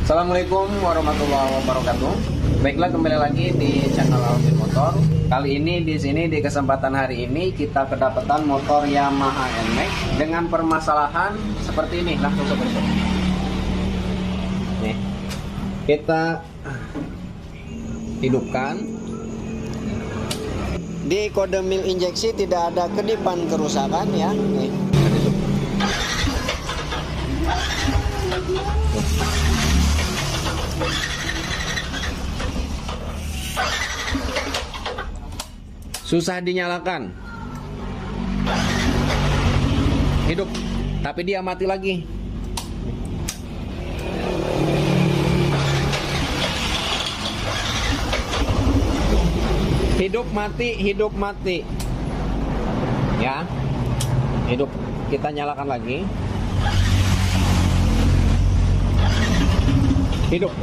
Assalamualaikum warahmatullahi wabarakatuh. Baiklah, kembali lagi di channel Alvin Motor. Kali ini di sini di kesempatan hari ini kita kedapatan motor Yamaha NMAX dengan permasalahan seperti ini. Langsung seperti ini. Nih, kita hidupkan. Di kode mil injeksi tidak ada kedipan kerusakan ya. Nih. Susah dinyalakan. Hidup, tapi dia mati lagi. Hidup mati, hidup mati. Ya. Hidup, kita nyalakan lagi. Hidup.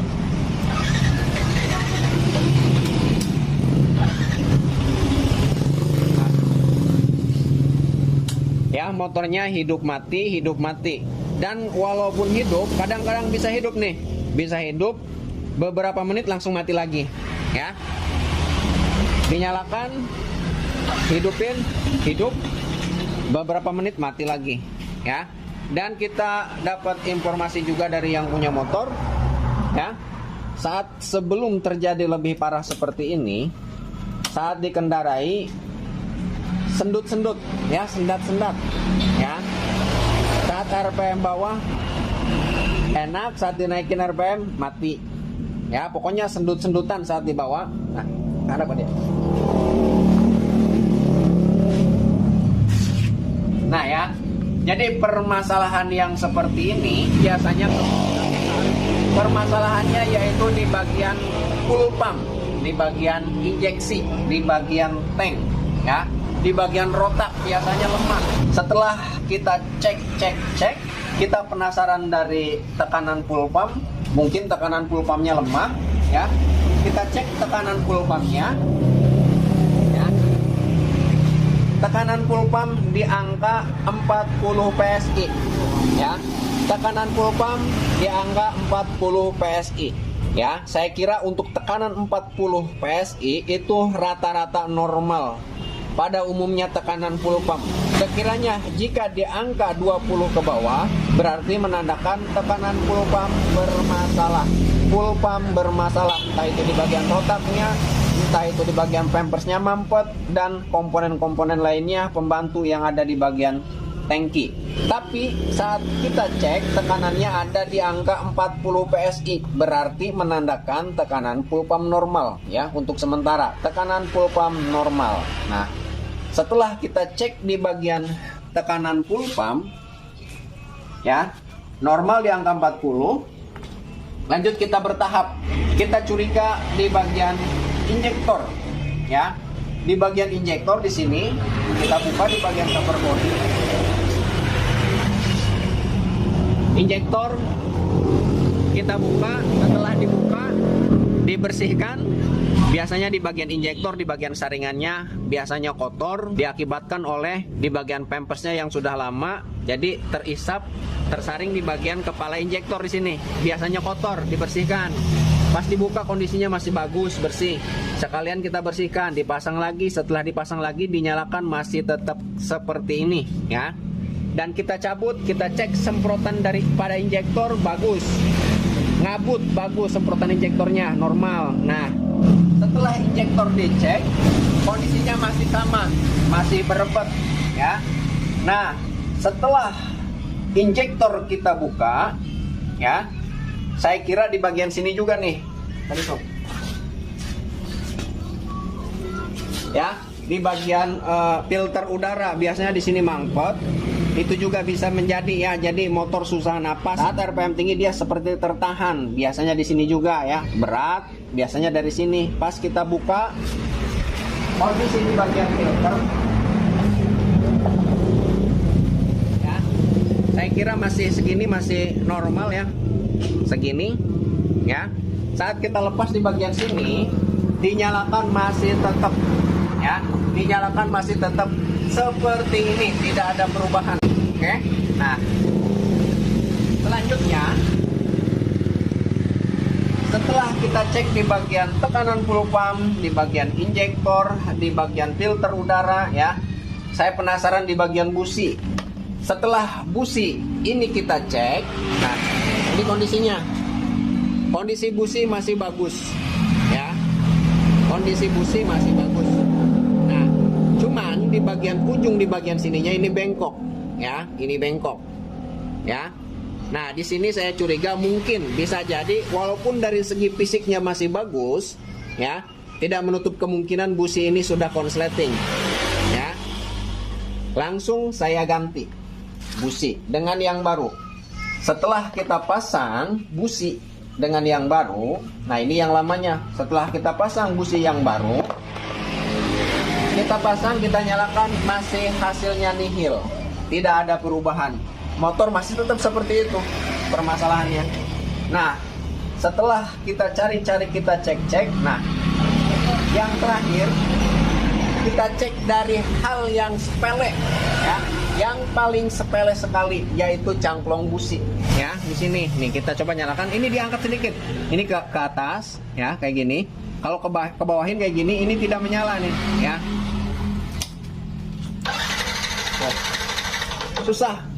Ya, motornya hidup mati. Dan walaupun hidup, kadang-kadang bisa hidup nih. Bisa hidup, beberapa menit langsung mati lagi. Ya. Dinyalakan, hidupin, hidup, beberapa menit mati lagi. Ya. Dan kita dapat informasi juga dari yang punya motor. Ya. Saat sebelum terjadi lebih parah seperti ini, saat dikendarai sendut-sendut ya, sendat-sendat ya. Saat RPM bawah enak, saat dinaikin RPM mati ya. Pokoknya sendut-sendutan saat di bawah. Nah, ada apa dia? Nah ya, jadi permasalahan yang seperti ini biasanya permasalahannya yaitu di bagian fuel pump, di bagian injeksi, di bagian tank ya. Di bagian rotak biasanya lemah. Setelah kita cek, kita penasaran dari tekanan fuel pump. Mungkin tekanan fuel pumpnya lemah, ya. Kita cek tekanan fuel pumpnya, ya. Tekanan fuel pump di angka 40 PSI, ya. Tekanan fuel pump di angka 40 PSI, ya. Saya kira untuk tekanan 40 PSI itu rata-rata normal. Pada umumnya tekanan fuel pump. Sekiranya jika di angka 20 ke bawah, berarti menandakan tekanan fuel pump bermasalah. Fuel pump bermasalah, entah itu di bagian rotaknya, entah itu di bagian pampersnya mampet, dan komponen-komponen lainnya pembantu yang ada di bagian tangki. Tapi saat kita cek tekanannya ada di angka 40 PSI, berarti menandakan tekanan fuel pump normal ya. Untuk sementara tekanan fuel pump normal. Nah, setelah kita cek di bagian tekanan fuel pump ya, normal di angka 40. Lanjut kita bertahap. Kita curiga di bagian injektor ya. Di bagian injektor di sini kita buka di bagian cover body. Injektor kita buka, setelah dibuka dibersihkan. Biasanya di bagian injektor, di bagian saringannya biasanya kotor, diakibatkan oleh di bagian pampersnya yang sudah lama, jadi terisap, tersaring di bagian kepala injektor di sini. Biasanya kotor, dibersihkan. Pas dibuka kondisinya masih bagus, bersih. Sekalian kita bersihkan, dipasang lagi. Setelah dipasang lagi, dinyalakan masih tetap seperti ini, ya. Dan kita cabut, kita cek semprotan daripada injektor bagus, ngabut bagus, semprotan injektornya normal. Nah, setelah injektor dicek, kondisinya masih sama, masih berebet ya. Nah, setelah injektor kita buka ya, saya kira di bagian sini juga nih tadi sob ya, di bagian filter udara biasanya di sini mampet. Itu juga bisa menjadi ya, jadi motor susah napas. Saat RPM tinggi dia seperti tertahan. Biasanya di sini juga ya, berat. Biasanya dari sini. Pas kita buka kondisi di bagian filter ya, saya kira masih segini, masih normal ya, segini ya. Saat kita lepas di bagian sini, dinyalakan masih tetap ya, dinyalakan masih tetap seperti ini, tidak ada perubahan. Oke. Nah, selanjutnya Setelah kita cek di bagian tekanan fuel pump, di bagian injektor, di bagian filter udara ya. Saya penasaran di bagian busi. Setelah busi ini kita cek. Nah, ini kondisinya. Kondisi busi masih bagus ya. Kondisi busi masih bagus. Nah, cuman di bagian ujung di bagian sininya ini bengkok ya. Ini bengkok. Ya. Nah, di sini saya curiga mungkin bisa jadi walaupun dari segi fisiknya masih bagus, ya, tidak menutup kemungkinan busi ini sudah konsleting, ya. Langsung saya ganti busi dengan yang baru. Setelah kita pasang busi dengan yang baru, nah ini yang lamanya. Setelah kita pasang busi yang baru, kita pasang, kita nyalakan, masih hasilnya nihil, tidak ada perubahan. Motor masih tetap seperti itu permasalahannya. Nah, setelah kita cari-cari, kita cek-cek. Nah, yang terakhir kita cek dari hal yang sepele ya, yang paling sepele sekali, yaitu cangklong busi ya. Di sini nih kita coba nyalakan, ini diangkat sedikit, ini ke atas ya, kayak gini. Kalau ke bawahin kayak gini, ini tidak menyala nih ya. Susah.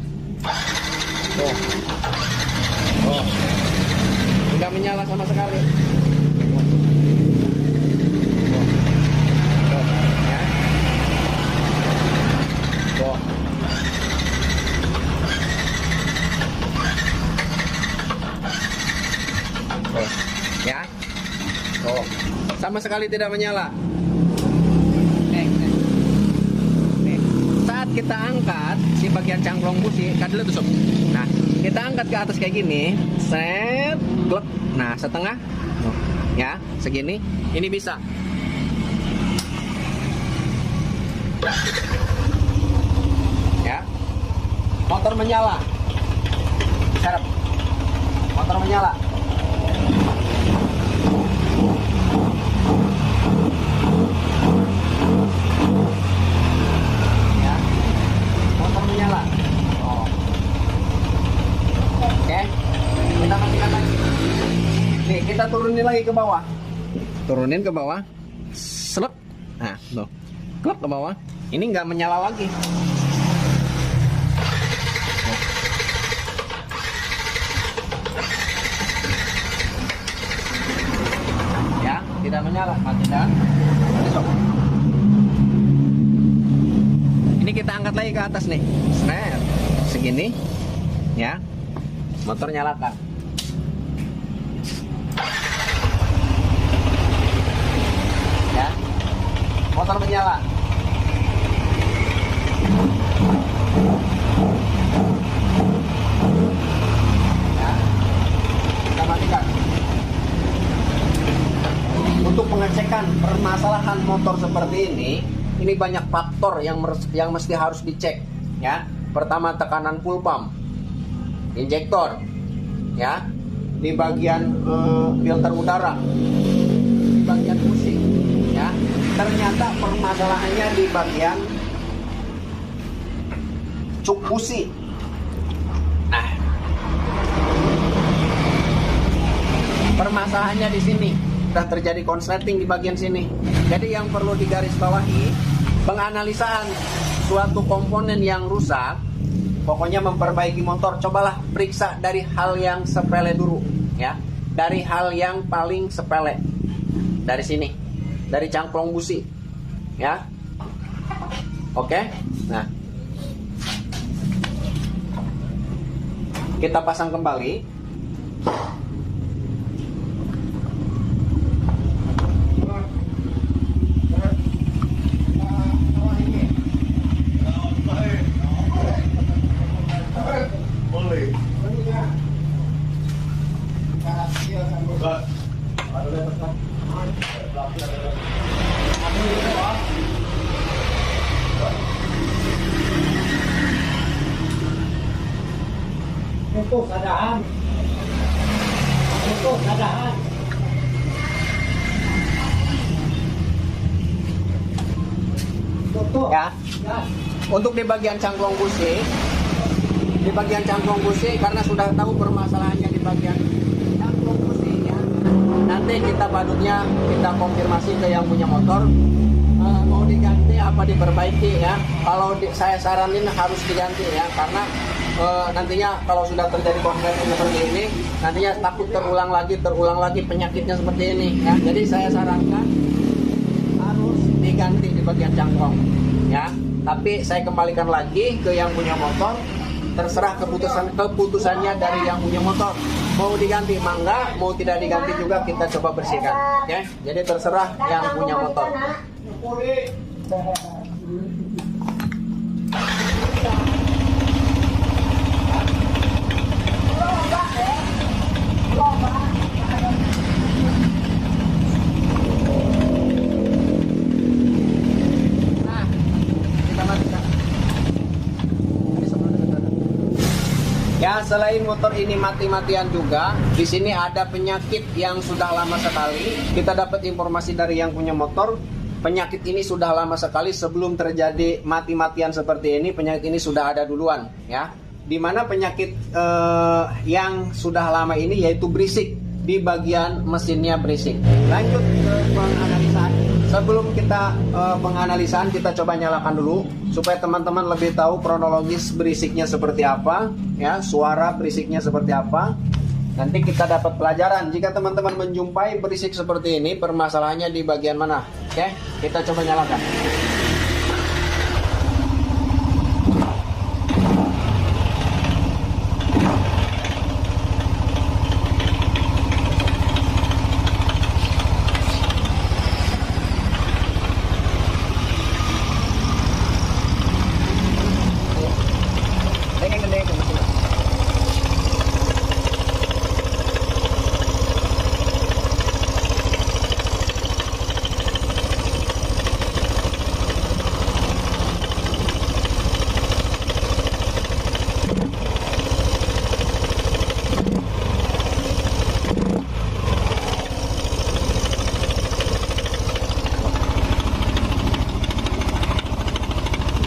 Tuh. Oh. Nggak menyala sama sekali. Tuh. Ya. Tuh. Tuh. Ya. Tuh. Sama sekali tidak menyala. Kita angkat si bagian cangklong busi, kan dulu tusuk. Nah, kita angkat ke atas kayak gini, set, glek. Nah, setengah, ya, segini, ini bisa. Ya, motor menyala, serep, motor menyala. Menyala. Oh. Oke. Kita matikan lagi. Nih, kita turunin lagi ke bawah. Turunin ke bawah. Selep. Nah, tuh. Klep ke bawah. Ini nggak menyala lagi. Ya, tidak menyala. Matikan. Besok. Ini kita angkat lagi ke atas nih, nah, segini, ya, motor nyalakan. Ya, motor menyala. Ya, kita matikan. Untuk pengecekan permasalahan motor seperti ini banyak faktor yang mesti harus dicek ya. Pertama, tekanan fuel pump, injektor ya, di bagian filter udara, di bagian busi ya. Ternyata permasalahannya di bagian cuk busi. Nah, permasalahannya di sini sudah terjadi konsleting di bagian sini. Jadi yang perlu digarisbawahi, penganalisaan suatu komponen yang rusak, pokoknya memperbaiki motor, cobalah periksa dari hal yang sepele dulu ya. Dari hal yang paling sepele. Dari sini, dari cangklong busi ya. Oke. Nah, kita pasang kembali. Untuk keadaan. Ya. Untuk di bagian cangklong busi, karena sudah tahu permasalahannya di bagian cangklong busi ya. Nanti nanti kita badutnya kita konfirmasi ke yang punya motor, mau diganti apa diperbaiki ya. Kalau saya saranin harus diganti ya, karena nantinya kalau sudah terjadi kondisi seperti ini, nantinya takut terulang lagi penyakitnya seperti ini ya. Jadi saya sarankan harus diganti di bagian cangkong ya. Tapi saya kembalikan lagi ke yang punya motor, terserah keputusannya dari yang punya motor. Mau diganti mangga, mau tidak diganti juga kita coba bersihkan ya. Jadi terserah yang punya motor. Ya, selain motor ini mati-matian juga, di sini ada penyakit yang sudah lama sekali. Kita dapat informasi dari yang punya motor, penyakit ini sudah lama sekali sebelum terjadi mati-matian seperti ini. Penyakit ini sudah ada duluan, ya. Di mana penyakit yang sudah lama ini yaitu berisik di bagian mesinnya berisik. Lanjut ke penganalisaan. Sebelum kita penganalisaan, kita coba nyalakan dulu supaya teman-teman lebih tahu kronologis berisiknya seperti apa, ya, suara berisiknya seperti apa. Nanti kita dapat pelajaran jika teman-teman menjumpai berisik seperti ini, permasalahannya di bagian mana. Oke, kita coba nyalakan.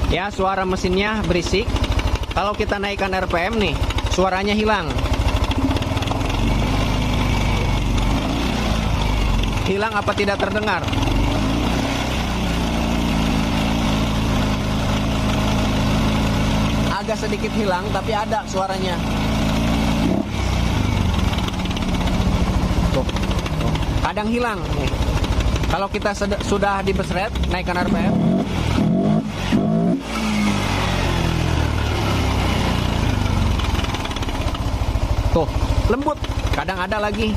Ya, suara mesinnya berisik. Kalau kita naikkan RPM nih, suaranya hilang. Hilang apa tidak terdengar? Agak sedikit hilang, tapi ada suaranya. Tuh. Kadang hilang. Kalau kita sudah dibesret, naikkan RPM. Tuh, lembut. Kadang ada lagi.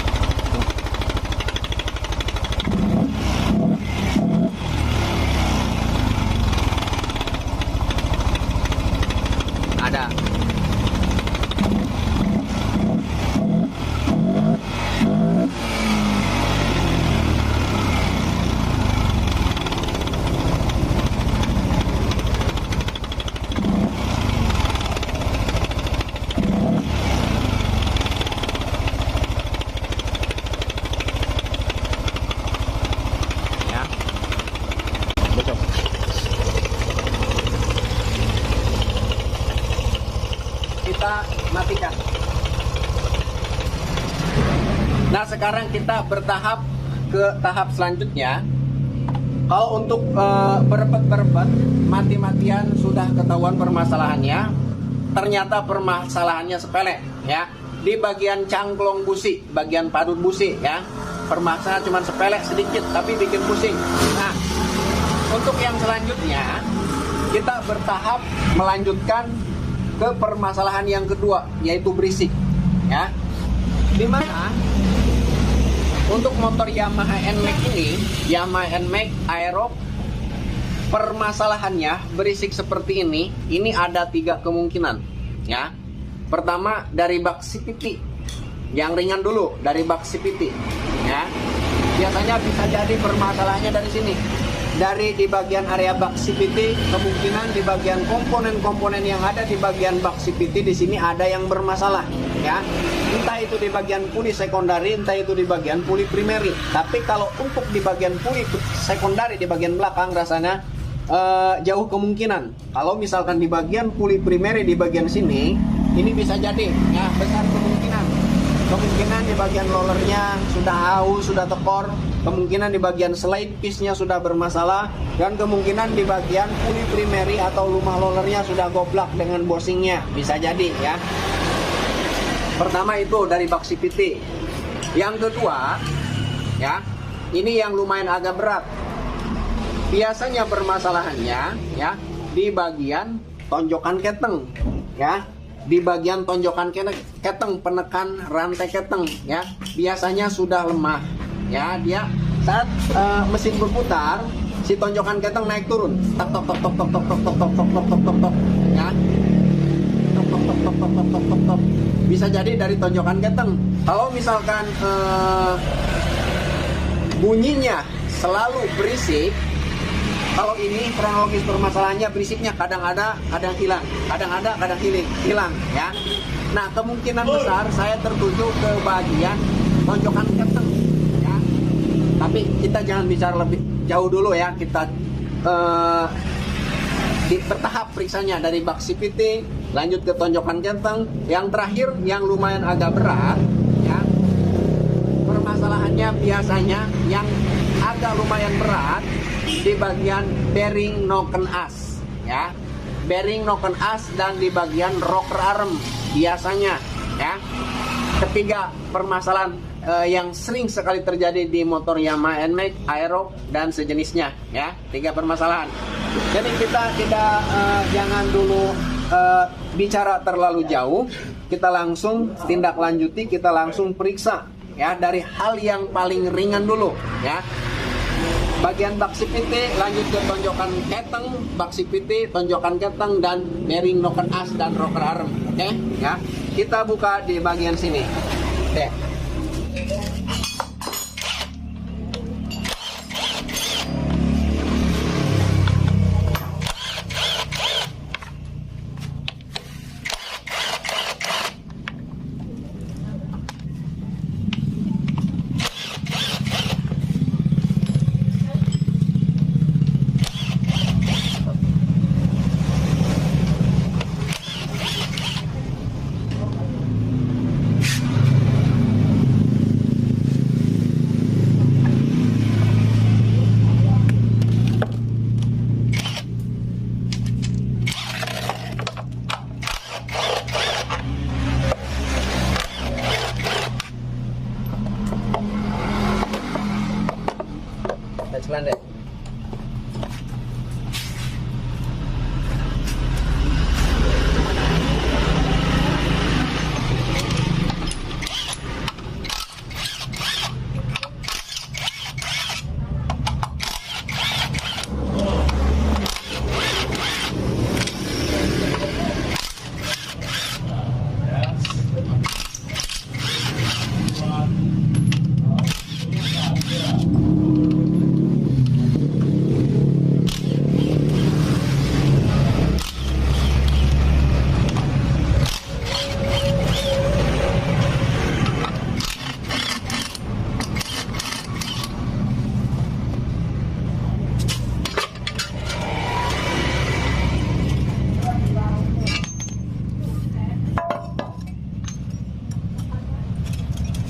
Ada. Kita matikan. Nah, sekarang kita bertahap ke tahap selanjutnya. Kalau untuk berebet-berebet, mati-matian sudah ketahuan permasalahannya. Ternyata permasalahannya sepele, ya. Di bagian cangklong busi, bagian padut busi, ya. Permasalahan cuma sepele sedikit, tapi bikin pusing. Nah, untuk yang selanjutnya, kita bertahap melanjutkan ke permasalahan yang kedua, yaitu berisik, ya. Dimana untuk motor Yamaha NMAX ini, Yamaha NMAX Aerox, permasalahannya berisik seperti ini ada 3 kemungkinan, ya. Pertama, dari bak CVT. Yang ringan dulu, dari bak CVT, ya. Biasanya bisa jadi permasalahannya dari sini. Dari di bagian area bak CVT, kemungkinan di bagian komponen-komponen yang ada di bagian bak CVT di sini ada yang bermasalah, ya. Entah itu di bagian puli sekundari, entah itu di bagian puli primary. Tapi kalau untuk di bagian puli sekundari di bagian belakang rasanya jauh kemungkinan. Kalau misalkan di bagian puli primary di bagian sini, ini bisa jadi, ya, besar kemungkinan kemungkinan di bagian rollernya sudah haus, sudah tekor, kemungkinan di bagian slide piece-nya sudah bermasalah, dan kemungkinan di bagian puli primary atau lumah rollernya sudah goblak dengan bushingnya, bisa jadi ya. Pertama itu dari bak CVT. Yang kedua, ya, ini yang lumayan agak berat. Biasanya permasalahannya ya di bagian tonjokan keteng, ya. Di bagian tonjokan keteng, penekan rantai keteng, ya, biasanya sudah lemah, ya. Dia saat mesin berputar, si tonjokan keteng naik turun, tok tok tok tok tok tok tok tok tok tok tok tok tok, ya, tok tok tok tok tok tok tok tok. Bisa jadi dari tonjokan keteng. Kalau misalkan bunyinya selalu berisik, kalau ini kronologis permasalahannya berisiknya kadang ada, kadang hilang, kadang ada, kadang hilang, ya. Nah, kemungkinan besar saya tertuju ke bagian tonjokan keteng, ya. Tapi kita jangan bicara lebih jauh dulu ya, kita bertahap periksanya dari bak CVT, lanjut ke tonjokan keteng, yang terakhir yang lumayan agak berat, ya. Permasalahannya biasanya yang agak lumayan berat di bagian bearing noken as, ya, bearing noken as, dan di bagian rocker arm biasanya, ya. Ketiga permasalahan yang sering sekali terjadi di motor Yamaha NMAX, Aerox dan sejenisnya, ya. 3 permasalahan. Jadi kita tidak jangan dulu bicara terlalu jauh, kita langsung tindak lanjuti, kita langsung periksa, ya, dari hal yang paling ringan dulu, ya. Bagian bak CVT, lanjut ke tonjokan keteng, bak CVT, tonjokan keteng, dan bearing noken as dan rocker arm. Oke, ya. Kita buka di bagian sini. Oke. Landai.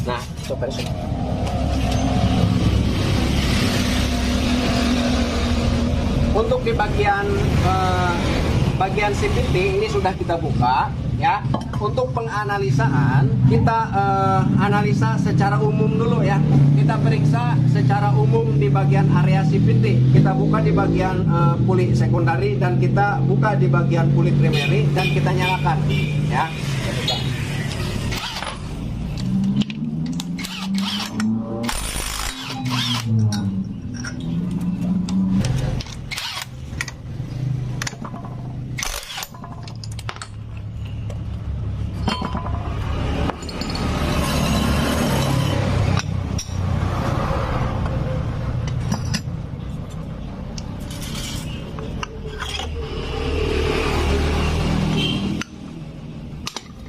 Nah, coba sini. Untuk di bagian CVT ini sudah kita buka, ya. Untuk penganalisaan kita analisa secara umum dulu, ya. Kita periksa secara umum di bagian area CVT. Kita buka di bagian puli sekundari dan kita buka di bagian puli primary dan kita nyalakan, ya.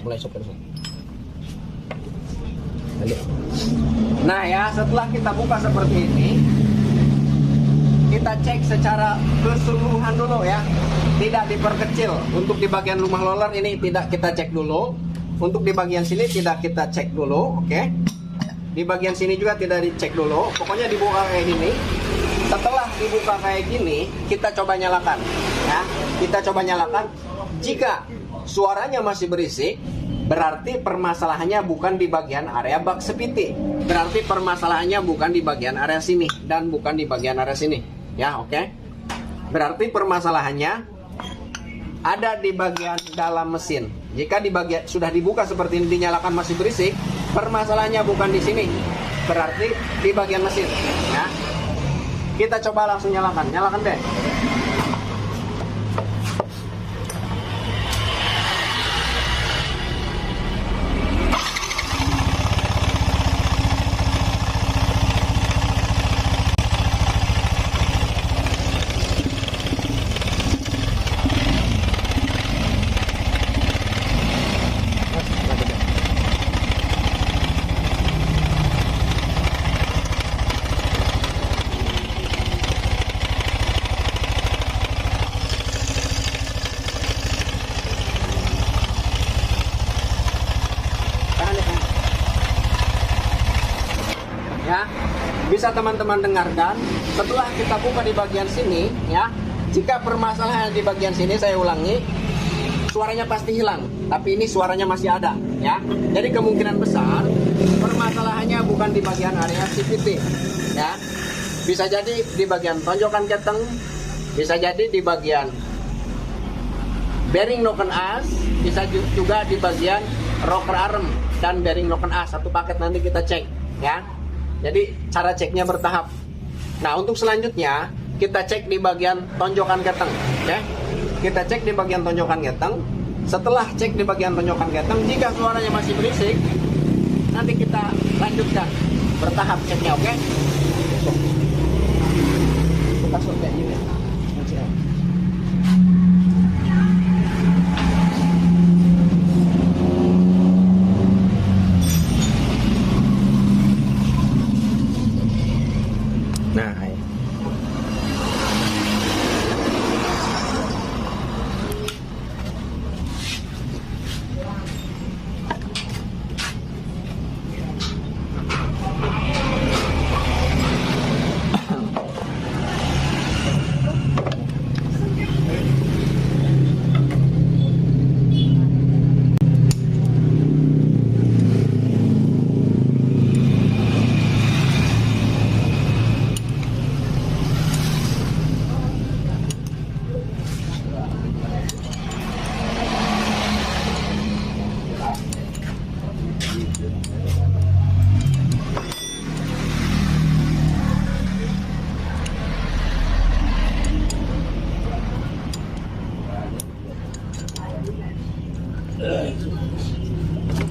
Mulai sopir. Nah, ya, setelah kita buka seperti ini, kita cek secara keseluruhan dulu, ya, tidak diperkecil. Untuk di bagian lumah roller ini tidak kita cek dulu. Untuk di bagian sini tidak kita cek dulu, oke? Di bagian sini juga tidak dicek dulu. Pokoknya dibuka kayak gini. Setelah dibuka kayak gini, kita coba nyalakan, ya. Kita coba nyalakan. Jika suaranya masih berisik, berarti permasalahannya bukan di bagian area bak sepiti. Berarti permasalahannya bukan di bagian area sini dan bukan di bagian area sini, ya, oke? Berarti permasalahannya ada di bagian dalam mesin. Jika di bagian sudah dibuka seperti ini dinyalakan masih berisik, permasalahannya bukan di sini, berarti di bagian mesin, ya. Kita coba langsung nyalakan deh. Ya, bisa teman-teman dengarkan. Setelah kita buka di bagian sini, ya, jika permasalahan di bagian sini, saya ulangi, suaranya pasti hilang, tapi ini suaranya masih ada, ya. Jadi kemungkinan besar permasalahannya bukan di bagian area CVT, ya. Bisa jadi di bagian tonjokan keteng, bisa jadi di bagian bearing noken as, bisa juga di bagian rocker arm dan bearing noken as. Satu paket nanti kita cek, ya. Jadi cara ceknya bertahap. Nah, untuk selanjutnya kita cek di bagian tonjokan keteng, oke? Kita cek di bagian tonjokan keteng. Setelah cek di bagian tonjokan keteng, jika suaranya masih berisik, nanti kita lanjutkan bertahap ceknya, oke? Kita masuk kayak gini. Nah,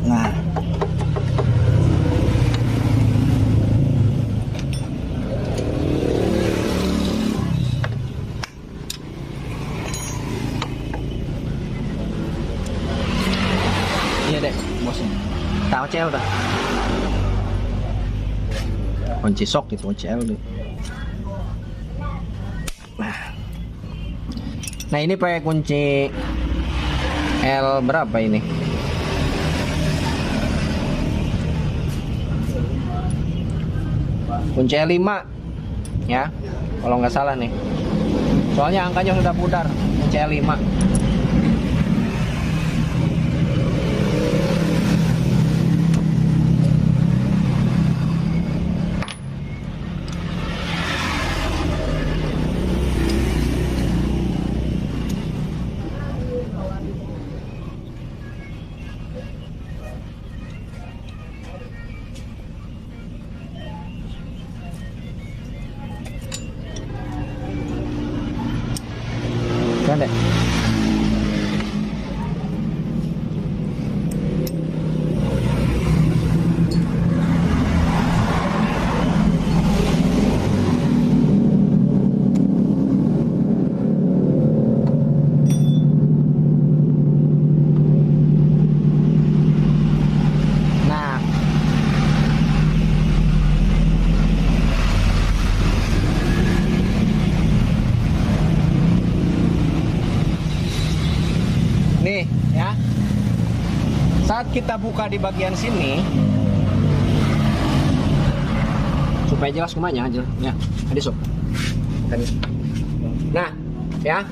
nah, iya deh, bosnya. Tahu cel dah. Kunci sok gitu, cel deh. Nah, ini pakai kunci L berapa ini? Kunci L5 ya, kalau nggak salah nih. Soalnya angkanya sudah pudar. Kunci L5. Kan deh. Nah, saat kita buka di bagian sini, supaya jelas kumanya aja ya, ada sob. Nah, ya,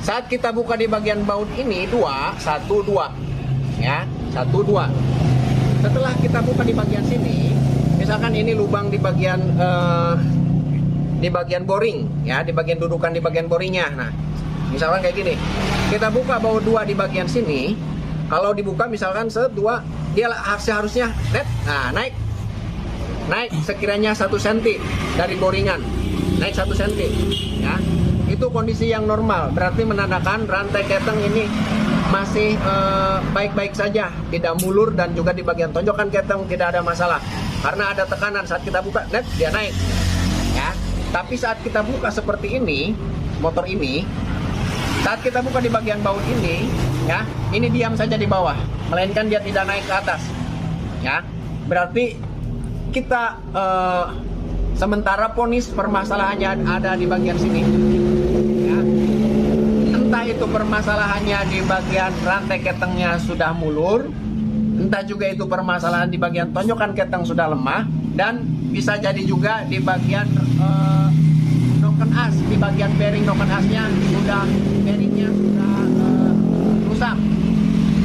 saat kita buka di bagian baut ini 2, 1, 2, ya, 1, 2. Setelah kita buka di bagian sini, misalkan ini lubang di bagian boring, ya, di bagian dudukan di bagian boringnya. Nah, misalkan kayak gini, kita buka baut 2 di bagian sini. Kalau dibuka misalkan 2, dia seharusnya net, nah naik sekiranya 1 cm dari boringan, naik 1 cm, ya. Itu kondisi yang normal, berarti menandakan rantai keteng ini masih baik-baik saja, tidak mulur, dan juga di bagian tonjokan keteng tidak ada masalah karena ada tekanan. Saat kita buka net, dia naik, ya. Tapi saat kita buka seperti ini, motor ini, saat kita buka di bagian baut ini, ya, ini diam saja di bawah, melainkan dia tidak naik ke atas, ya. Berarti kita sementara ponis permasalahannya ada di bagian sini, ya. Entah itu permasalahannya di bagian rantai ketengnya sudah mulur, entah juga itu permasalahan di bagian tonjokan keteng sudah lemah, dan bisa jadi juga di bagian noken as, di bagian bearing noken asnya sudah, bearingnya sudah rusak,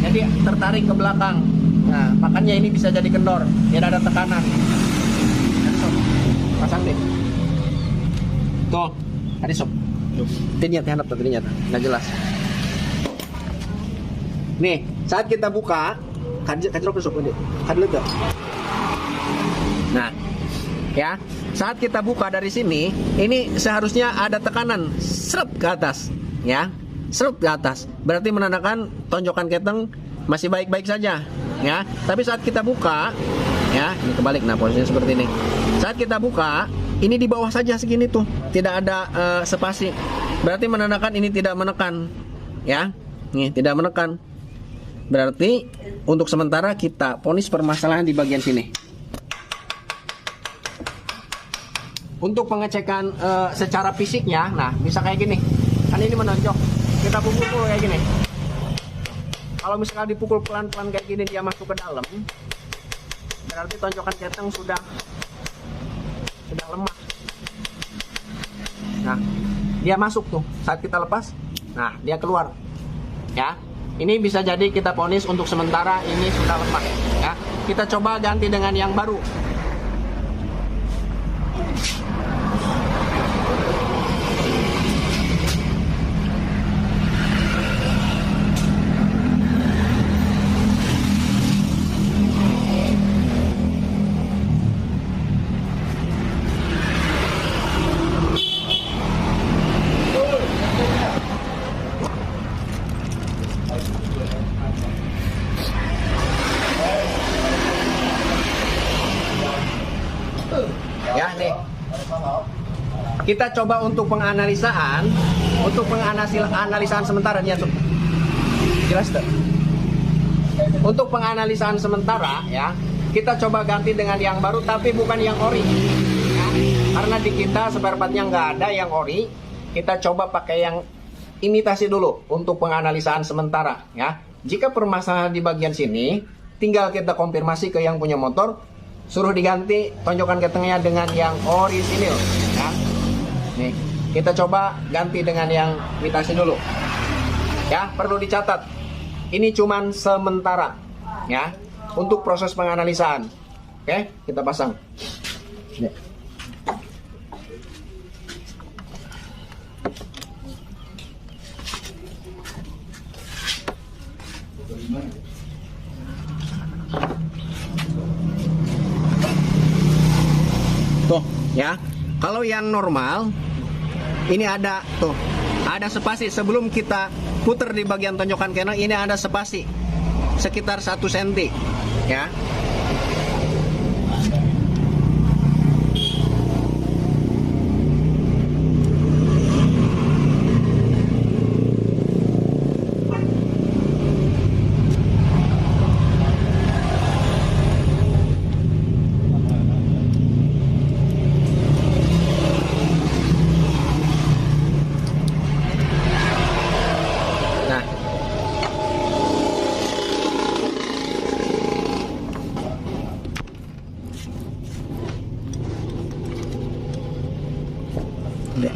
jadi tertarik ke belakang. Nah, makanya ini bisa jadi kendor, tidak ada tekanan. Pasang deh. Tuh, tadi sob. Ternyata handap, ternyata nggak jelas. Nih, saat kita buka, kacau sob ini, kadang. Nah, ya, saat kita buka dari sini, ini seharusnya ada tekanan seret ke atas, ya, seret ke atas. Berarti menandakan tonjokan keteng masih baik-baik saja, ya. Tapi saat kita buka, ya, ini kebalik, nah posisinya seperti ini. Saat kita buka, ini di bawah saja segini tuh, tidak ada spasi. Berarti menandakan ini tidak menekan, ya. Nih, tidak menekan. Berarti untuk sementara kita ponis permasalahan di bagian sini. Untuk pengecekan secara fisiknya, nah bisa kayak gini. Kan ini menonjok. Kita pukul kayak gini. Kalau misalnya dipukul pelan-pelan kayak gini dia masuk ke dalam, berarti tonjokan keteng sudah lemah. Nah, dia masuk tuh. Saat kita lepas, nah dia keluar. Ya, ini bisa jadi kita ponis untuk sementara ini sudah lemah. Ya, kita coba ganti dengan yang baru. Ya nih, kita coba untuk penganalisaan sementara dia tuh jelas tuh. Untuk penganalisaan sementara, ya, kita coba ganti dengan yang baru tapi bukan yang ori, ya. Karena di kita spare partnya nggak ada yang ori, kita coba pakai yang imitasi dulu untuk penganalisaan sementara, ya. Jika permasalahan di bagian sini, tinggal kita konfirmasi ke yang punya motor, suruh diganti tonjokan ketengnya dengan yang orisinil, ya. Nih, kita coba ganti dengan yang imitasi dulu. Ya, perlu dicatat. Ini cuman sementara, ya, untuk proses penganalisaan. Oke, kita pasang. Nih. Tuh, ya. Kalau yang normal ini ada tuh, ada spasi sebelum kita putar di bagian tonjokan kenal, ini ada spasi sekitar 1 cm, ya. Udah.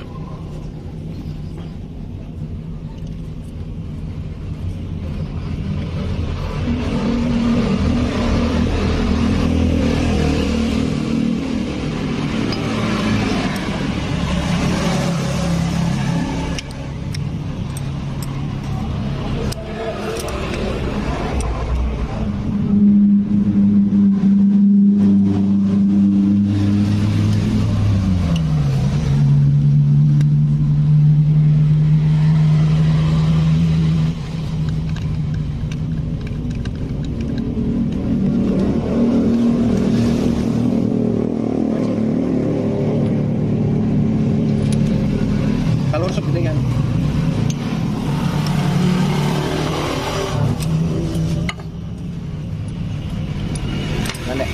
Kalau rusuk dengan Nandek.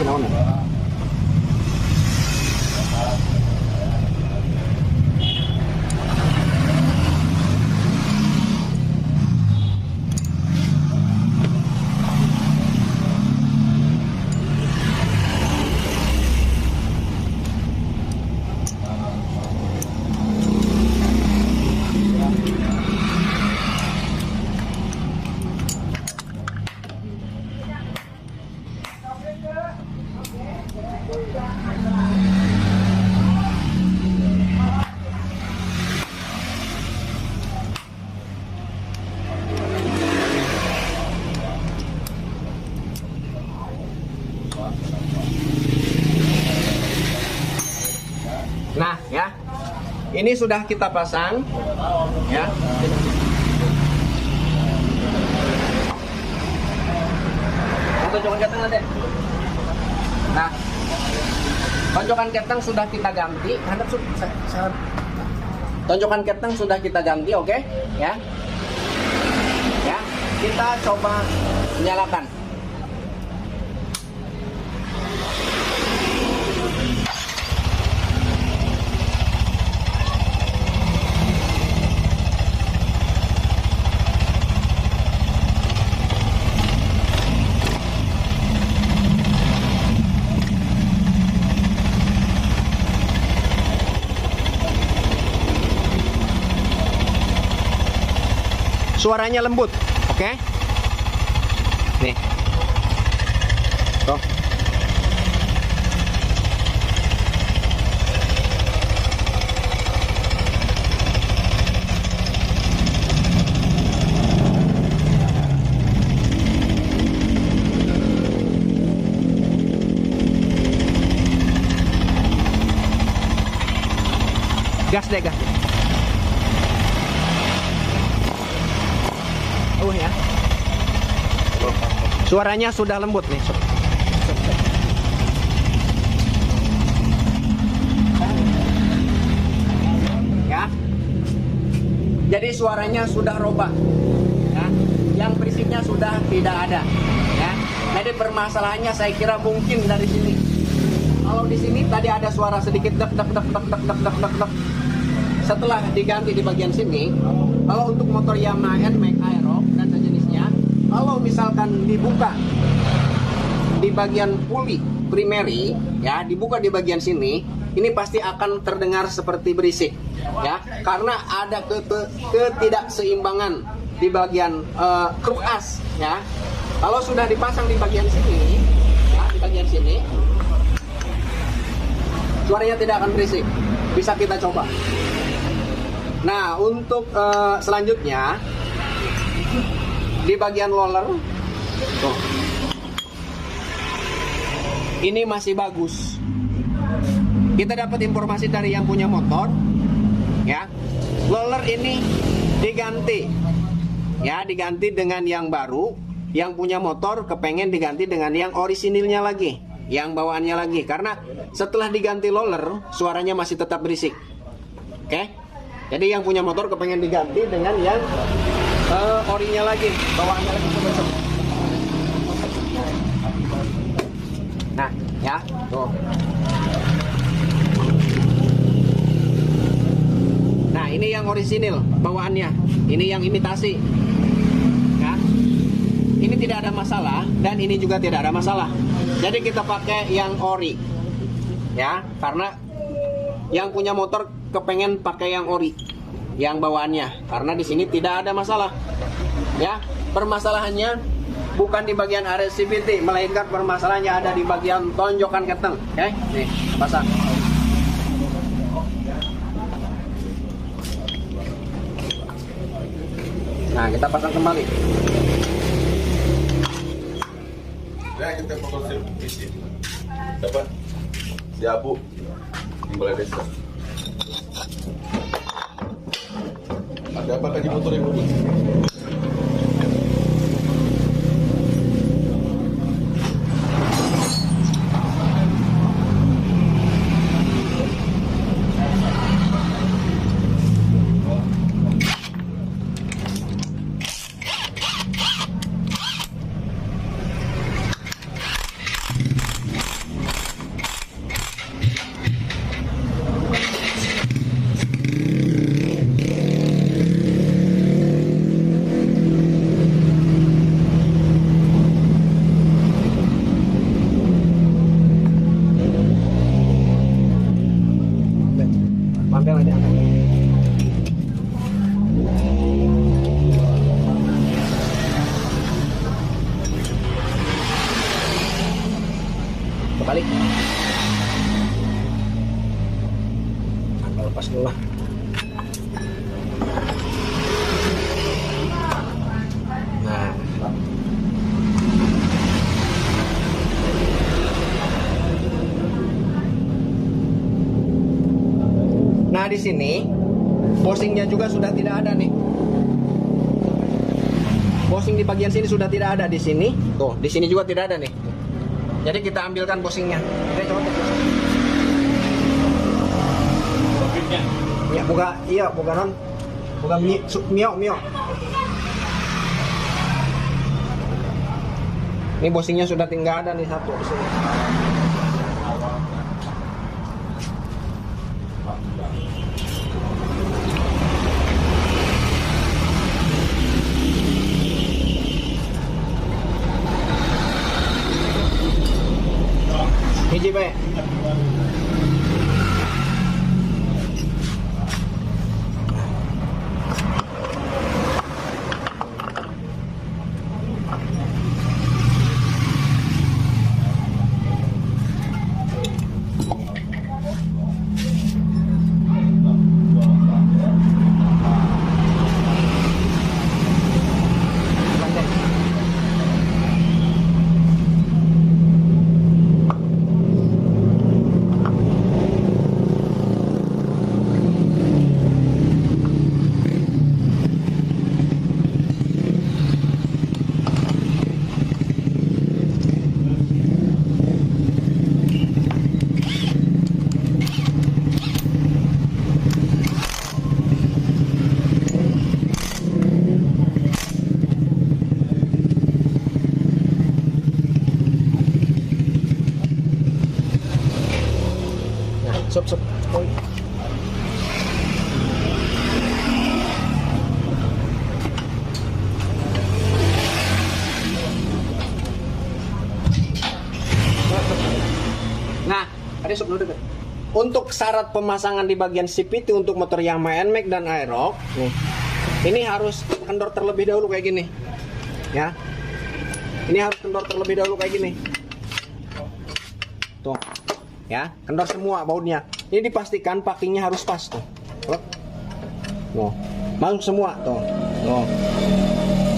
Naon? Nah, ya. Ini sudah kita pasang, ya. Tonjokan ketang nanti. Nah, tonjokan ketang sudah kita ganti. Tonjokan ketang sudah kita ganti, oke? Ya. Ya, kita coba nyalakan. Suaranya lembut, oke? Nih, tuh. Gas deh, gas. Ya. Suaranya sudah lembut nih. Ya. Jadi suaranya sudah robah. Ya. Yang berisiknya sudah tidak ada. Ya. Jadi permasalahannya saya kira mungkin dari sini. Kalau di sini tadi ada suara sedikit dek dek dek dek dek dek dek dek. Setelah diganti di bagian sini, kalau untuk motor Yamaha NMAX Aero dan sejenisnya, kalau misalkan dibuka di bagian puli primary, ya dibuka di bagian sini, ini pasti akan terdengar seperti berisik, ya, karena ada ketidakseimbangan di bagian kruk as, ya. Kalau sudah dipasang di bagian sini, ya di bagian sini, suaranya tidak akan berisik. Bisa kita coba. Nah, untuk selanjutnya di bagian roller, tuh, ini masih bagus. Kita dapat informasi dari yang punya motor, ya, roller ini diganti, ya, diganti dengan yang baru. Yang punya motor kepengen diganti dengan yang orisinilnya lagi, yang bawaannya lagi, karena setelah diganti roller suaranya masih tetap berisik. Oke. Jadi yang punya motor kepengen diganti dengan yang orinya lagi, bawaannya lagi besok. Nah, ya, tuh. Nah, ini yang orisinil bawaannya. Ini yang imitasi. Ya. Ini tidak ada masalah dan ini juga tidak ada masalah. Jadi kita pakai yang ori. Ya, karena yang punya motor kepengen pakai yang ori, yang bawaannya. Karena di sini tidak ada masalah. Ya, permasalahannya bukan di bagian RSCVT, melainkan permasalahannya ada di bagian tonjokan keteng. Oke, nih pasang. Nah, kita pasang kembali. Nah, kita foto isi. Dapat si Abu di balai desa. Ada apa di motor yang bagus? Pantel aja angkat. Kebalik. Angkat lepas dulu lah. Nah, nah di sini bosingnya juga sudah tidak ada nih. Bosing di bagian sini sudah tidak ada di sini. Tuh, di sini juga tidak ada nih. Jadi kita ambilkan bosingnya. Oke, coba cek bosingnya. Ya, buka non. Buka mio. Ini bosingnya sudah tinggal ada nih satu di sini. Hiji bae. Sup. Oi. Nah, ada sup dulu dekat. Untuk syarat pemasangan di bagian CVT untuk motor Yamaha NMAX dan Aerox, nih. Ini harus kendor terlebih dahulu kayak gini. Ya. Ini harus kendor terlebih dahulu kayak gini. Tuh. Ya, kendor semua bautnya. Ini dipastikan packingnya harus pas tuh. Tuh, masuk semua tuh. Tuh,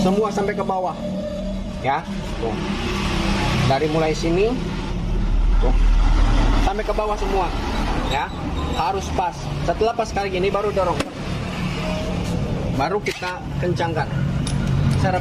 semua sampai ke bawah. Ya, tuh. Dari mulai sini, tuh, sampai ke bawah semua. Ya, harus pas. Setelah pas kali gini baru dorong. Baru kita kencangkan. Serap.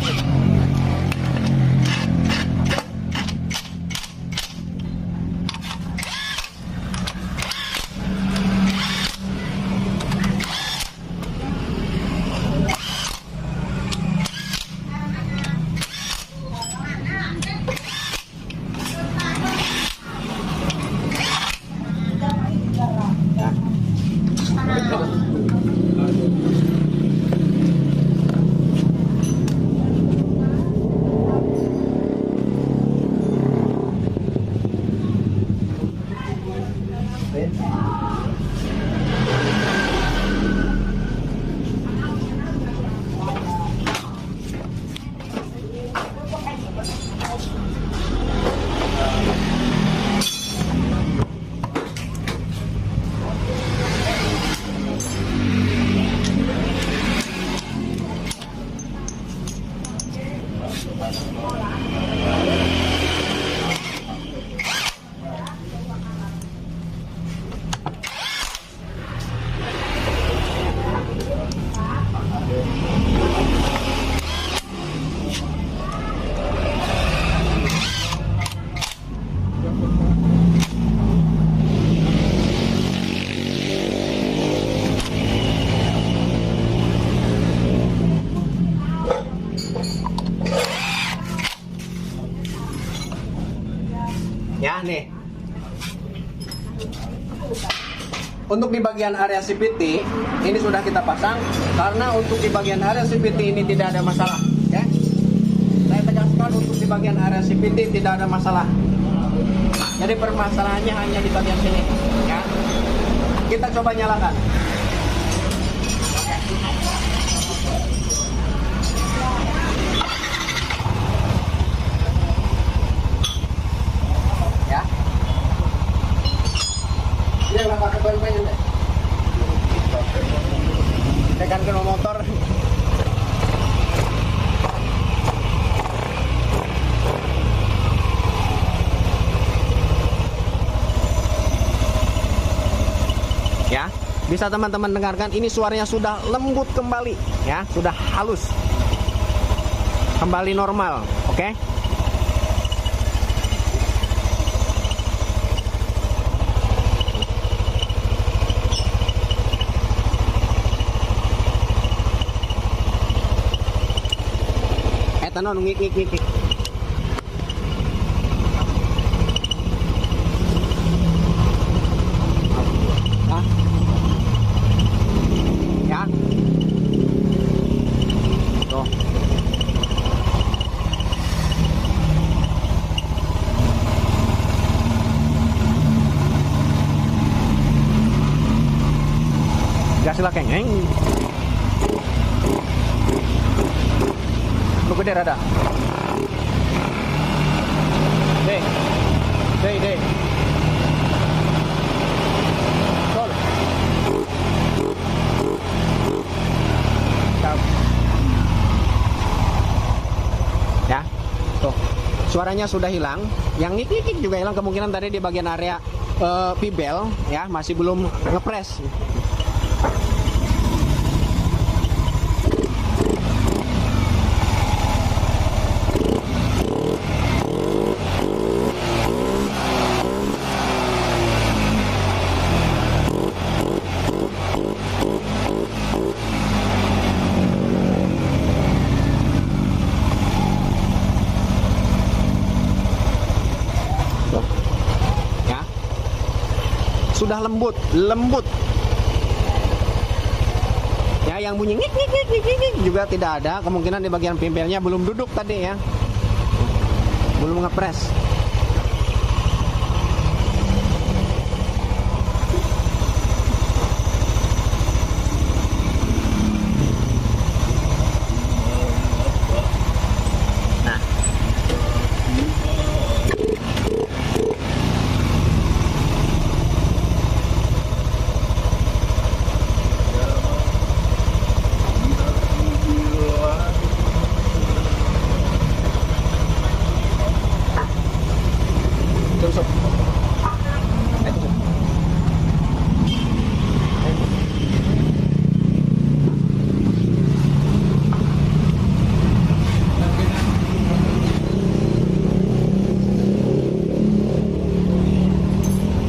Ya nih, untuk di bagian area CVT ini sudah kita pasang, karena untuk di bagian area CVT ini tidak ada masalah ya. Saya tegaskan, untuk di bagian area CVT tidak ada masalah. Jadi permasalahannya hanya di bagian sini ya. Kita coba nyalakan. Dia nggak pakai ban-ban deh. Tekan ke motor. Ya, bisa teman-teman dengarkan, ini suaranya sudah lembut kembali ya, sudah halus. Kembali normal, oke? Tanon ngik. Hah? Ya. Tuh. Gas lah keng. Lu gede rada. Deh. Sol. Stop. Ya, tuh. Suaranya sudah hilang. Yang ngik juga hilang, kemungkinan tadi di bagian area pibel ya, masih belum ngepres. Sudah lembut ya. Yang bunyi ngik juga tidak ada, kemungkinan di bagian pimpelnya belum duduk tadi ya, belum ngepres.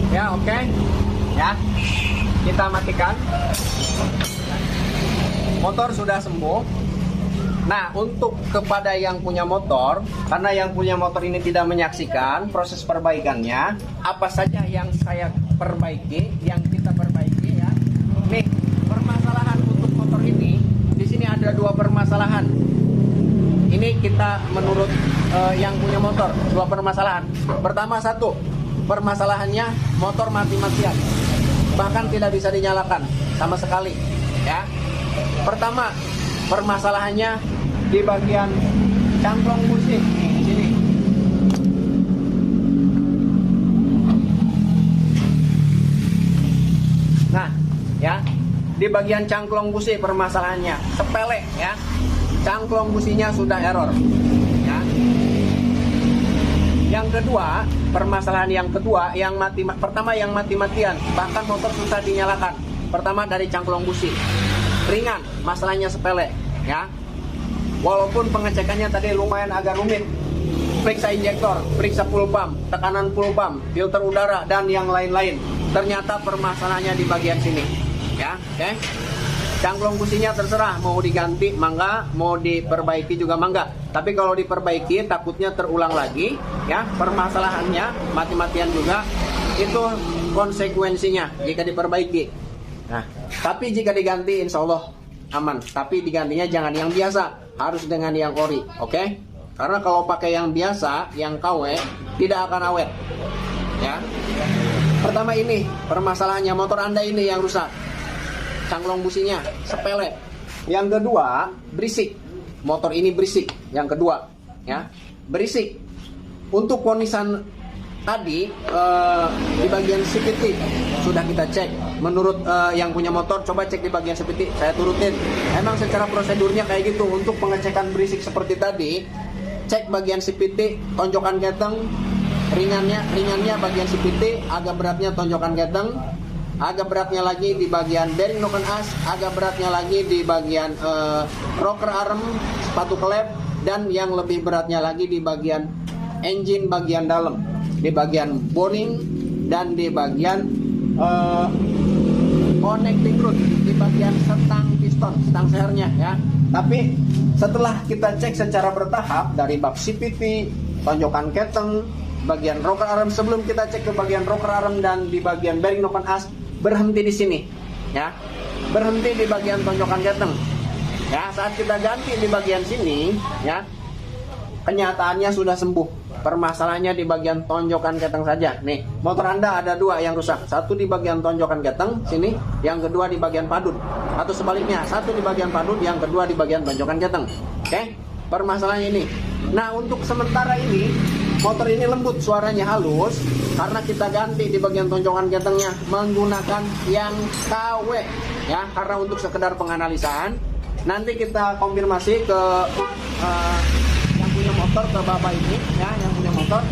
Ya, oke. Ya. Kita matikan. Motor sudah sembuh. Nah, untuk kepada yang punya motor, karena yang punya motor ini tidak menyaksikan proses perbaikannya, apa saja yang saya perbaiki, yang kita perbaiki ya. Nih, permasalahan untuk motor ini, di sini ada dua permasalahan. Ini kita menurut yang punya motor, dua permasalahan. Pertama, satu, permasalahannya motor mati-matian. bahkan tidak bisa dinyalakan sama sekali, ya. Pertama, permasalahannya di bagian cangklong busi sini. Nah, ya, di bagian cangklong busi permasalahannya sepele, ya. Cangklong businya sudah error, ya. Yang kedua, permasalahan yang kedua, pertama yang mati-matian, bahkan motor susah dinyalakan. Pertama dari cangklong busi, ringan, masalahnya sepele, ya. Walaupun pengecekannya tadi lumayan agak rumit, periksa injektor, periksa full pump, tekanan full pump, filter udara dan yang lain-lain. Ternyata permasalahannya di bagian sini, ya, oke. Cangklong businya terserah mau diganti mangga, mau diperbaiki juga mangga. Tapi kalau diperbaiki takutnya terulang lagi, ya. Permasalahannya mati-matian juga, itu konsekuensinya jika diperbaiki. Nah, tapi jika diganti insya Allah aman. Tapi digantinya jangan yang biasa, harus dengan yang ori, oke? Karena kalau pakai yang biasa, yang KW tidak akan awet, ya. Pertama ini permasalahannya motor Anda ini yang rusak. Cangklong businya sepele. Yang kedua, berisik. Motor ini berisik. Yang kedua, ya, berisik. Untuk ponisan tadi di bagian CVT sudah kita cek. Menurut yang punya motor, coba cek di bagian CVT. Saya turutin. Emang secara prosedurnya kayak gitu. Untuk pengecekan berisik seperti tadi, cek bagian CVT, tonjokan keteng, ringannya bagian CVT, agak beratnya tonjokan keteng. Agak beratnya lagi di bagian bearing noken as, agak beratnya lagi di bagian rocker arm, sepatu klep, dan yang lebih beratnya lagi di bagian engine bagian dalam, di bagian boring dan di bagian connecting rod, di bagian setang piston, setang sehernya, ya. Tapi setelah kita cek secara bertahap dari bab CVT, tonjokan keteng, bagian rocker arm, sebelum kita cek ke bagian rocker arm dan di bagian bearing noken as, berhenti di sini, ya. Berhenti di bagian tonjokan keteng, ya. Saat kita ganti di bagian sini, ya, kenyataannya sudah sembuh. Permasalahannya di bagian tonjokan keteng saja. Nih, motor Anda ada dua yang rusak. Satu di bagian tonjokan keteng sini, yang kedua di bagian padut. Atau sebaliknya, satu di bagian padut, yang kedua di bagian tonjokan keteng. Oke? Permasalahannya ini. Nah, untuk sementara ini motor ini lembut, suaranya halus karena kita ganti di bagian tonjokan ketengnya menggunakan yang KW, ya. Karena untuk sekedar penganalisaan, nanti kita konfirmasi ke yang punya motor, ke bapak ini, ya, yang punya motor.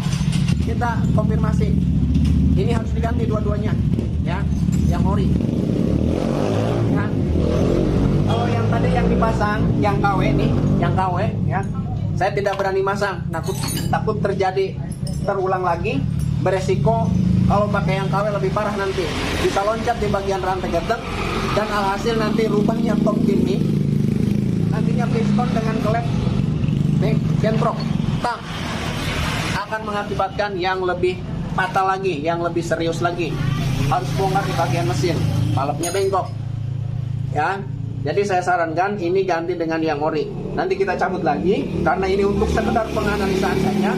Kita konfirmasi ini harus diganti dua-duanya, ya, yang ori. Nah, kalau yang tadi yang dipasang, yang KW nih, yang KW, ya, saya tidak berani masang, takut terjadi terulang lagi, beresiko kalau pakai yang KW lebih parah nanti, bisa loncat di bagian rantai keteng dan alhasil nanti rubahnya top gini, nantinya piston dengan klep kentrok tak akan mengakibatkan yang lebih fatal lagi, yang lebih serius lagi, harus bongkar di bagian mesin, balapnya bengkok, ya. Jadi saya sarankan ini ganti dengan yang ori. Nanti kita cabut lagi, karena ini untuk sekedar penganalisaan saja.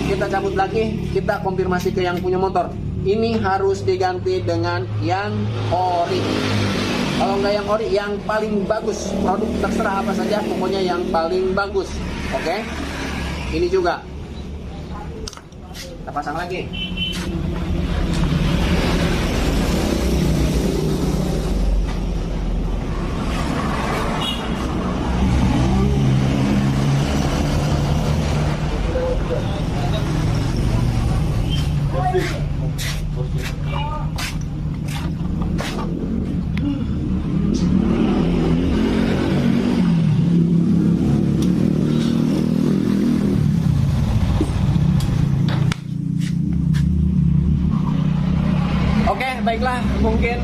Kita cabut lagi, kita konfirmasi ke yang punya motor. Ini harus diganti dengan yang ori. Kalau nggak yang ori, yang paling bagus. Produk terserah apa saja, pokoknya yang paling bagus. Oke? Ini juga. Kita pasang lagi. Baiklah, mungkin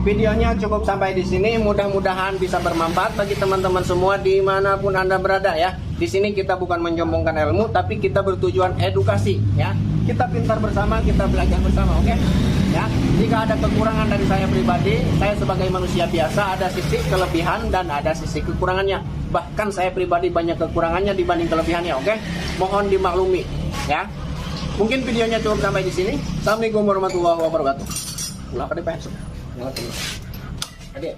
videonya cukup sampai di sini. Mudah-mudahan bisa bermanfaat bagi teman-teman semua dimanapun Anda berada, ya. Di sini kita bukan menyombongkan ilmu, tapi kita bertujuan edukasi, ya. Kita pintar bersama, kita belajar bersama, oke? Ya. Jika ada kekurangan dari saya pribadi, saya sebagai manusia biasa ada sisi kelebihan dan ada sisi kekurangannya. Bahkan saya pribadi banyak kekurangannya dibanding kelebihannya, oke? Mohon dimaklumi, ya. Mungkin videonya cukup sampai di sini. Assalamualaikum warahmatullahi wabarakatuh. Nyalakan deh PS. Nyalakan. Adik.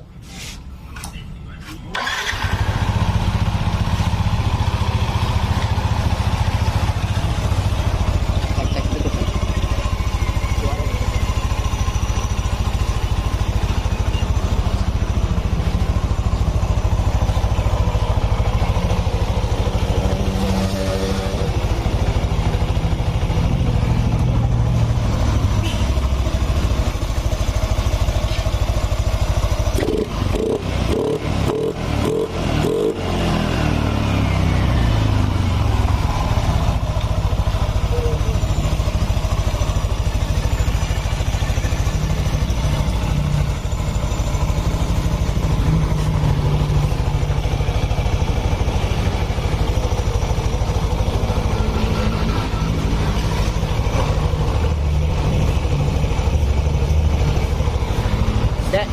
Cek dulu. Dek,